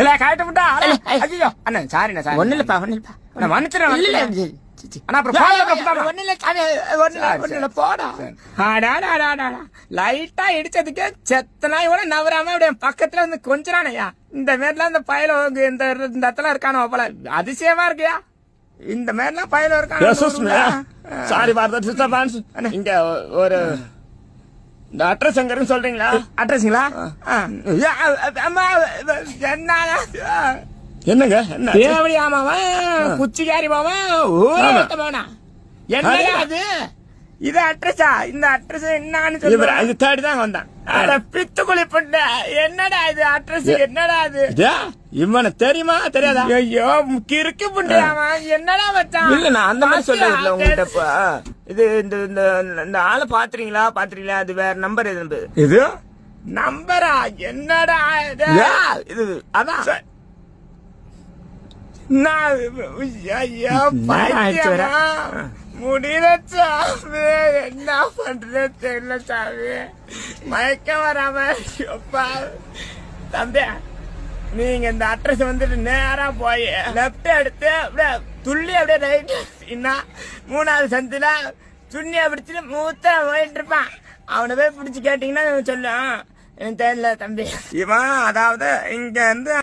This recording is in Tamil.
இல்ல காட்ட விட்டா ஐயோ அண்ணா சாரிண்ணா சாரி ஒண்ணு இல்லப்பா ஒண்ணு இல்லப்பா நான் மன்னிச்சிடறேன் அண்ணா அப்புறம் போடா லைட்டா இடிச்சதுக்கு செத்த நாய் கூட நவராம அப்படியே பக்கத்துல வந்து கொஞ்சறானையா இந்த மாதிரிலாம் இந்த பயல இந்த இடத்துல இருக்கானோ போல அதிசயமா இருக்கியா இந்த மாதிரிலாம் பயல இருக்கான் சாரி பாரத இங்க ஒரு இந்த அட்ரஸ் எங்க இருக்குன்னு சொல்றீங்களா அட்ரஸுங்களா என்னங்க என்ன தேவடி ஆமாவன் குச்சிக்காரி போவன் ஊரா என்னடா அது இது அட்ரஸா இந்த அட்ரஸ் என்னன்னு சொல்லி இது தேடிதான் வந்தான் பித்து குளிப்பட்ட என்னடா இது அட்ரஸ் என்னடா இது இவனை தெரியுமா தெரியாதா ஐயோ கிறுக்கு புண்டையாமா என்னடா வச்சான் இல்ல நான் அந்த மாதிரி சொல்ல உங்ககிட்ட இது இந்த ஆளை பாத்துறீங்களா அது வேற நம்பர் எது இது நம்பரா என்னடா இது அதான் முடியல சாமி என்ன பண்றது தெரியல சாமி மயக்க வராம தம்பி நீங்க இந்த அட்ரஸ் வந்துட்டு நேரா போய் லெப்ட் எடுத்து அப்படியே துள்ளி அப்படியே ரைட் இன்னும் 3வது சந்தில துண்ணியா பிடிச்சிட்டு மூத்த போயிட்டு இருப்பான் அவனை போய் பிடிச்சு கேட்டீங்கன்னா சொல்லுவான் எனக்கு தெரியல தம்பி இவன் அதாவது இங்க இருந்து